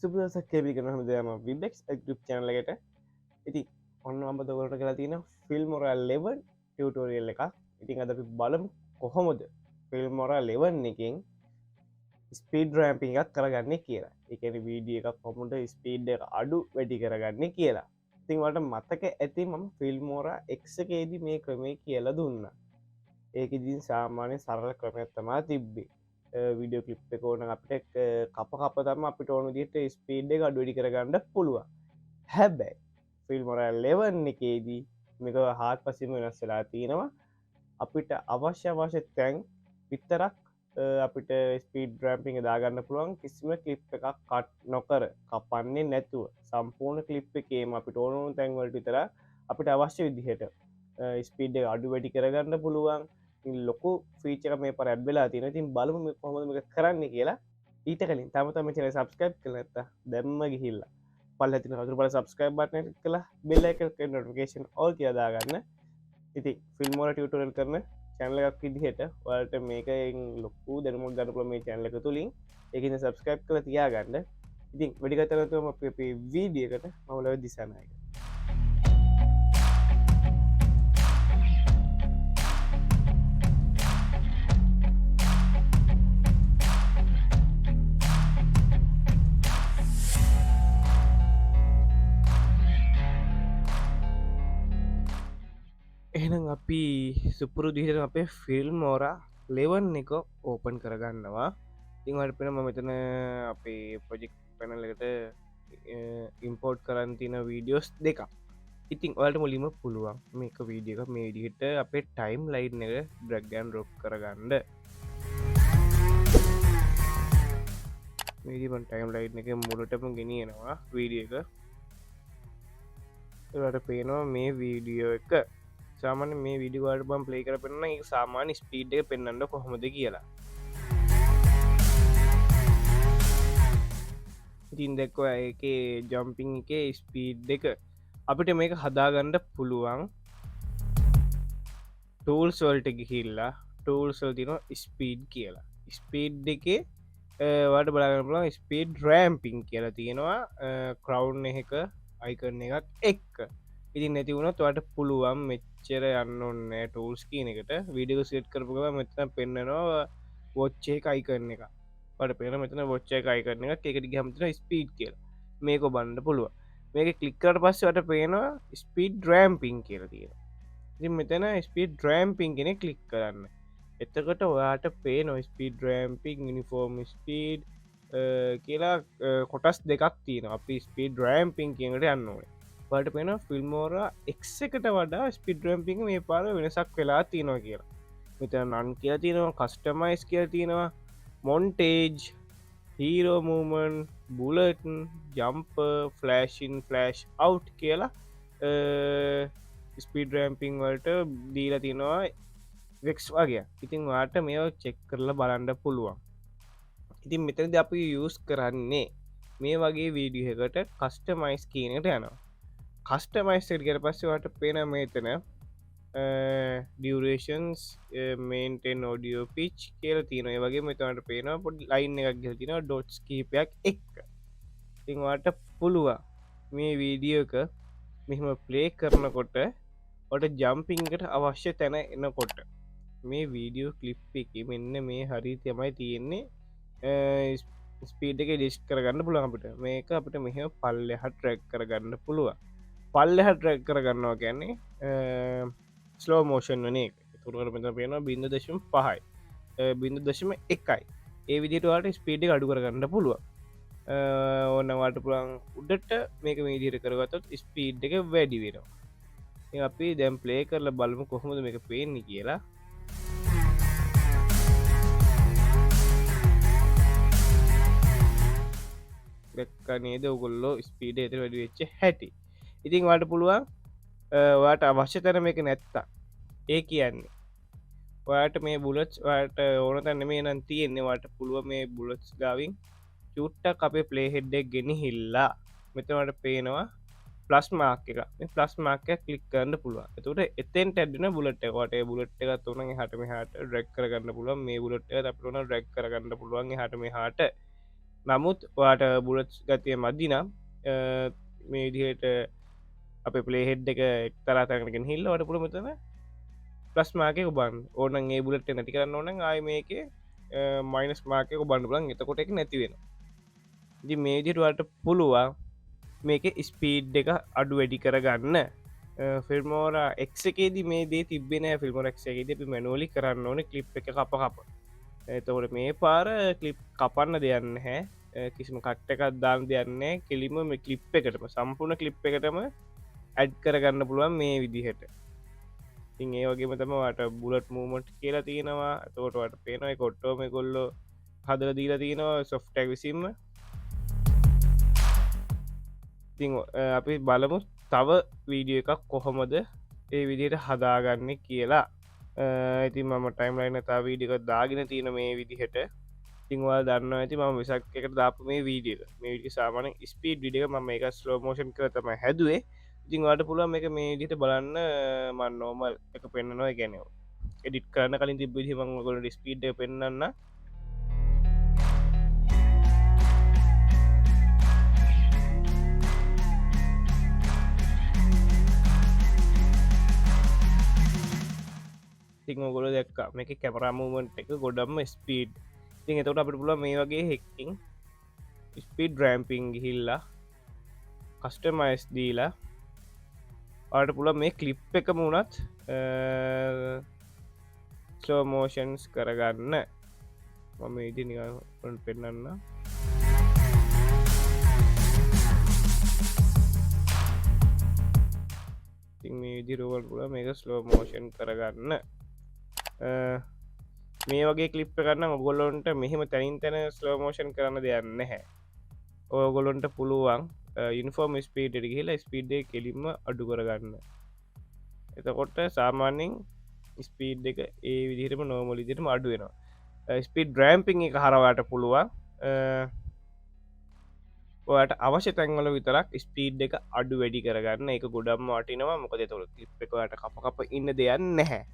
සුපදසක් කෙවි කරන දම විබෙක්ස් ගුප් චනල එකට ඉති ඔන්න අම්බතකොට කලා තියෙන ෆිල්මොරල් ලෙවන් ටියටෝරියල් එක ඉතින් අද බලමු කොහොමද ෆිල්මොරා ලෙවන් එකින් ස්පීඩ් රෑම්පි එකක් කරගන්න කියලා එකන වීඩිය එකක් කොමුට ස්පීඩ් එක අඩු වැඩි කරගන්න කියලා ඉතින්වට මතක ඇති මම ෆිල්මෝරා එක්සකේදී මේ ක්‍රමය කියලා දුන්න ඒක ඉදින් සාමාන්‍ය සරල ක්‍රමයත්තමා තිබ්බේ විඩියෝ කලිප් එක ඕන අපිට කපතම අපිට ඕන දිට ස්පීඩ් එක අඩුවඩි කරගන්න පුළුව හැබැයි ෆිල්මොර ලෙවන් එකේදී මේක හාත් පසිම වෙනස්සලා තියෙනවා අපිට අවශ්‍ය තැන් විත්තරක් අපිට ස්පීඩ් ්‍රම්පිං දාගන්න පුළුවන් කිසිම කලිප් එකක් කට් නොකර කපන්නේ නැතුව සම්පූර්ණ කලිප් එකේම අපිට ඕනුණු තැන්වලට විතර අපිට අවශ්‍ය විදිහට ස්පීඩ් අඩු වැඩි කරගන්න පුළුවන් ලොකු ෆීචක මේ පර ඇබ්බෙලා තියෙන තින් බලම කොහොම කරන්න කියලා ඊට කලින් තමතම චන සබස්කයිප් කලත දැම්ම ගිහිල්ලා පල් ඇතින හතුර පල සබස්කයිබ් බටන කලා බෙල්ල එක නොටිකේෂන් ඕල් කියදාගන්න ඉති ෆිල්මෝල ටියටරල් කරන චැනල එකක් විදිහට වලට මේක ලොකු දැනමුත් ගන්නපුල මේ චැනල එක තුළින් එකන සබස්කයිප් කළ තියාගන්න ඉතින් වැඩිගතරතුම අපේ වීඩියකට මවලව දිසානයක එහෙනම් අපි සුපුරු දිහට අපේ ෆිල්ම් මෝරා ලෙවන් එක ඕපන් කරගන්නවා තිංවට පෙන මෙතන අපේ පොජෙක් පැනලකට ඉම්පෝර්ට් කරන්න තින වීඩියෝස් දෙක ඉතින් ඔලට මුලිම පුළුවන් මේක වීඩියක මේ විදිහට අපේ ටයිම් ලයින් එක ඩ්‍රග්ගන් රොප් කරගන්න මේදිපන් ටයිම් ලයිට් එක මුලටම ගෙනියනවා වීඩිය එක ට පේනවා මේ වීඩියෝ එක සාමාන මේ විඩිවාට බම් ප්ලේ කර පෙන්න්න එක සාමාන්‍ය ස්පීඩ් එක පෙන්න්නට කොහොමද කියලා ඉතින් දෙක්ව එක ජම්පිං එක ස්පීඩ් එක අපිට මේක හදාගණ්ඩ පුළුවන් ටූල්ස් වල්ට ගිහිල්ලා ටූල්සල් තින ස්පීඩ් කියලා ස්පීඩ් එක වට බලාගන්න පුලන් ස්පීඩ් රෑම්පිං කියලා තියෙනවා ක්‍රවුන්් එක අයිකරන එකක් එක් ඉතින් නැති වුණත් වට පුළුවන් මෙච්චර යන්න ඔන්න ටූල්ස් කියන එකට විඩියෝ සෙට් කරපුග මෙතන පෙන්න්නනවා වොච්චේ අයි කරන එක පට පෙන මෙතන වොච්චය අයි කරන එක එකට ගමතන ස්පීඩ් කියල මේක බණ්ඩ පුළුව මේක කලික්කට පස්සවට පේනවා ස්පීඩ් රෑම්පිං කියල තියෙන ඉතින් මෙතන ස්පීඩ් ඩ්‍රෑම්පිං කෙනෙ කලික් කරන්න එතකට ඔයාට පේ නො ස්පීඩ් රෑම්පිං නිෆෝර්ම් ස්පීඩ් කියලා කොටස් දෙකක් තියෙන අපි ස්පීඩ් රෑම්පිං කියනට යන්න ඕනේ පට පෙන ෆිල්මෝර එක්කට වඩා ස්පිඩරම්පිං මේ පාර වෙනසක් වෙලා තියෙනවා කියලා මෙත නන් කියලා තියෙනවා කස්ටමයිස් කියල තියෙනවා මොන්ටේජ් හීරෝ මූමන් බුලටන් ජම්ප ෆලෑෂන් ෆලෑෂ් අව් කියලා ස්පීඩරම්පිං වලට දීලා තියෙනවා වෙක්ස් වගේ ඉතින් වාට මේ චෙක් කරලා බලන්ඩ පුළුවන් ඉතින් මෙතනද අපි යස් කරන්නේ මේ වගේ වීඩියකට කස්ටමයිස් කියනට යනවා කස්ටමයිස්ට කර පස්සවට පෙන මේතන ඩියරේෂන්ස් මේන්ටෙන් ෝඩියෝ පිච් කියල තියන වගේ මෙතනට පේන පොඩ් ලයින් එකක් ගෙල් තින ඩොට්ස් කීපයක් එක් තිවාට පුළුව මේ වීඩියෝක මෙහම ප්ලේ කරනකොට ඔට ජම්පිංකට අවශ්‍ය තැන එනකොට මේ වීඩියෝ කලිප් එක මෙන්න මේ හරි තමයි තියෙන්නේ ස්පීඩ් එක ඩිස්් කරගන්න පුළුවන් අපිට මේක අපිට මෙහම පල්ල හට රැක් කරගන්න පුළුව පල්ලහ ට්‍රැක් කරගන්නවා කියන්නේ ස්ලෝ මෝෂන් වන එක තුරකට මෙත පේන බිඳ දශම පහයි බිඳ දශම එකයි ඒ විදිටවාට ස්පීඩ් අඩු කරගන්න පුළුව ඕන්නවාට පුළන් උඩට මේක මේදිර කරගතත් ස්පීඩ් එක වැඩි වෙනවා අපි දැම් ප්ලේ කරල බලමු කොහොමද මේක පේන්නේ කියලා දැක්ක නේද ඔගොල්ලෝ ස්පීඩ එතර වැඩි වෙච්ච හැටි ඉතින් වාට පුළුවන් වාට අවශ්‍ය තැන මේක නැත්තා ඒ කියන්නේ වාට මේ බුලට් වාට ඕන තැන්න මේ නම් තියෙන්නේ වාට පුළුව මේ බුලට්ස් ගාවින් චුට්ටක් අපේ ප්ලේ හෙඩ්ඩක් ගෙන හිල්ලා මෙතවට පේනවා ප්ලස් මාක් එක ප්ලස් මාකයක් කලික් කරන්න පුළුව තුට එතෙන් ටැඩන බුලට් කොට බුලට් එක තුන හටම හට ඩැක් කරගන්න පුළුව මේ බුලට් අපින ඩැක් කරගන්න පුළුවන් හටම හට නමුත් වාට බුලත් ගතිය මදිනම් මේ විදිහට අප පලේහෙඩ් එක එක්තරාතකනකින් හිල්ල වට පුළ මෙතන ප්ලස් මාකක බන් ඕනන් ඒ බුලට නැති කරන්න ඕන ආය මේක මයිනස් මාකක බන්ඩ ලන් එතකොට එක නැතිවෙන දි මේජිටවට පුළුවන් මේක ස්පීඩ් එක අඩු වැඩි කරගන්න ෆිල්මෝර එක්කේද මේ දේ තිබෙන ෆිල්මොර එක්කේද අපි මැනුවලි කරන්න ඕන කලිප් එක කප එතකොට මේ පාර කලිප් කපන්න දෙයන්න හැ කිසිම කට්ට එකක් දාන්න දෙයන්නේ කෙලිම මේ කලිප් එකටම සම්පූර්ණ කලිප් එකටම ඇඩ් කරගන්න පුළුවන් මේ විදිහට ඉං ඒ වගේම තමට බුලට් මූමට් කියලා තියෙනවා තෝටවට පේනයි කොට්ටෝම කොල්ලො හදල දීලා තියෙනවා සොෆ්ටක් විසිම්ම ති අපි බලමු තව වීඩිය එකක් කොහොමද ඒ විදියට හදාගන්න කියලා ඉති ම ටයිම්ලයින තා වීඩික දාගෙන තියෙන මේ විදිහට තිංවා දන්න ඇති ම විසක් එකට දාප මේ වීඩියක මේ විඩි සාමාන ස්පීඩ් විඩිය ම එක ස්ලෝමෝෂන් කර තම හැදුවේ ඉතිංවාට පුළුව එක මේ දිට බලන්න මන් නෝමල් එක පෙන්න්නනවා ගැනව එඩිට කරන්න කලින් තිබ්බිහි මංගොලට ස්පීඩ් පෙන්න්න ගොල දැක්ක මේක කැමරාමූමන්ට් එක ගොඩම්ම ස්පීඩ් ති එතවට අපට පුල මේ වගේ හෙක්කින් ස්පීඩ් රෑම්පිං ගිහිල්ලා කස්ටමයිස් දීලා ආට පුල මේ කලිප් එක මුණත් ස්ලෝමෝෂන්ස් කරගන්න මම ඉදි නිගන් පෙන්න්න මේ විදිරුවල් පුල මේක ස්ලෝමෝෂන් කරගන්න මේ වගේ කලිප් කරන්න ඔගොල්ලොන්ට මෙහෙම තැනින් තැන ස්ලෝමෝෂන් කරන්න දෙයන්න හැ ඕගොලොන්ට පුළුවන් ඉන්ෆෝර්ම් ස්පීඩ කියලා ස්පීඩ්ඩේ කෙලින්ම අඩු කරගන්න එතකොට සාමාන්‍යෙන් ස්පීඩ් එක ඒ විදිහටම නෝමලිදිටම අඩුවෙනවා ස්පීඩ් ඩ්‍රෑම්පිං එක හරවාට පුළුවන් ඔයට අවශ්‍ය තැන්වල විතරක් ස්පීඩ් එක අඩු වැඩි කරගන්න එක ගොඩම් අටිනවා මොකද තුළ ලිප් එකට කප ඉන්න දෙයන්න නැහැ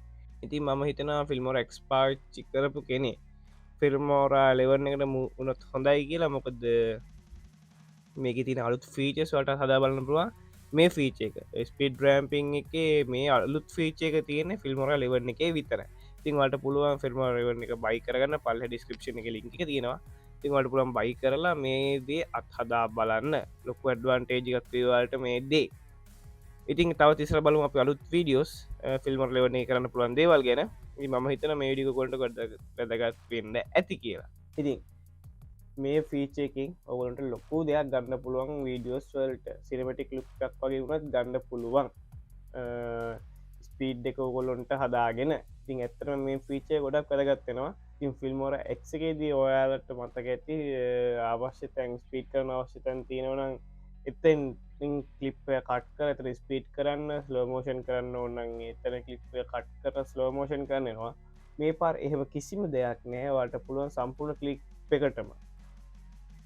ඉති මම හිතනා ෆිල්මෝර එක්ස්පාච්චි කරපු කෙනෙ ෆිල්මෝරා ලෙවරණ එකට උනොත් හොඳයි කියලා මොකද මේක තින අලුත් ෆීචස් වලට හදා බලන්න පුළුවන් මේ ෆීච එක ස්පීඩ් රෑම්පිං එක මේ අලුත් ෆීච එක තියෙන ෆිල්මෝර ලෙවරණ එක විතර තින් වලට පුළුවන් ෆිල්මෝර ලෙවරණ එක බයි කරගන්න පල්හ ඩිස්ක්‍රපෂන එක ලින්ක තියෙනවා තින්වට පුළන් බයි කරලා මේ දේ අත් හදා බලන්න ලොකු ඇඩ්වන්ටේජිකත් වලට මේ දේ ඉතින් තව තිසර බලු අප අලුත් වීඩියෝස් ෆිල්මර් ලෙවනේ කරන්න පුළුවන් දේවල් ගැන ම හිතන මේ ඩික කොට ගොඩ වැදගත් වෙන්න ඇති කියලා ඉතින් මේ ෆීචයකින් ඔවලට ලොකු දෙයක් ගන්න පුළුවන් වීඩියෝස් වල්ට සිනමටික් ලුක්ක් වගේ වුණත් ගන්න පුළුවන් ස්පීඩ් එක ඔගොල්ලොන්ට හදාගෙන ඉතින් ඇත්තන මේ ෆීචය ගොඩක් කරගත්වෙනවා තින් ෆිල්මෝර එක්කේදී ඔයාලට මතක ඇති අවශ්‍ය තැන් ස්පීට් කරන අවශ්‍යතැන් තියෙනවනම් එතෙන් කලිප්ය කට් කර ඇතර ස්පීට් කරන්න ස්ලෝමෝෂන් කරන්න ඕන්නන්ගේ එතන කලිප්ය කට් කර ස්ලෝමෝෂන් කරන්නවා මේ පාර එහෙම කිසිම දෙයක් නෑ වාට පුළුවන් සම්පූර්ණ කලික් එකටම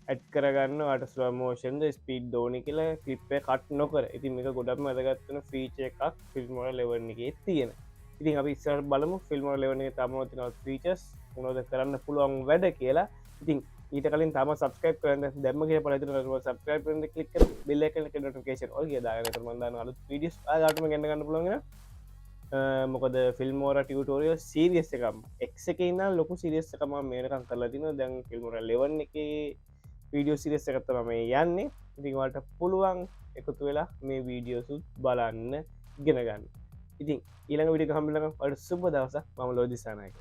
ඇඩ් කරගන්න ට ස්ලෝමෝෂන්ද ස්පීඩ් දෝනි කියලා කලිප්ය කට් නොකර ඉතින් මේක ගොඩක්ම අදගත්වන ෆීච එකක් ෆිල්මෝර ලෙවන්න එක තියෙන ඉතින් අපි ඉස්සර බලමු ෆිල්මෝර ලෙවනේ තමතින ෆීචස් උනොද කරන්න පුළුවන් වැඩ කියලා ඉතින් ඊට කලින් තම සබස්ක්‍රයිප් කරන්න දැම්මගේ පලතු සබස්ක්‍රයිප් කලික් බෙල්ල නොටිකේෂන් ඔගේ දාගත මන්දන්න අලු විඩිස් ආටම ගන්න පුළන්ගෙන මොකද ෆිල්මෝර ටියටෝරියල් සීරියස් එකම් එක්ක ඉන්න ලොකු සිරියස් එකම මේනකම් කරලතින දැන් ෆිල්මෝර ලෙවන්න එක වීඩියෝ සිරියස් එකත්තම මේ යන්නේ ඉතින්වාට පුළුවන් එකතු වෙලා මේ වීඩියෝසුත් බලන්න ගෙන ගන්න ඉතින් ඊළඟ විඩි හම්බිලක අට සුප දවස මම ලෝදිසානයක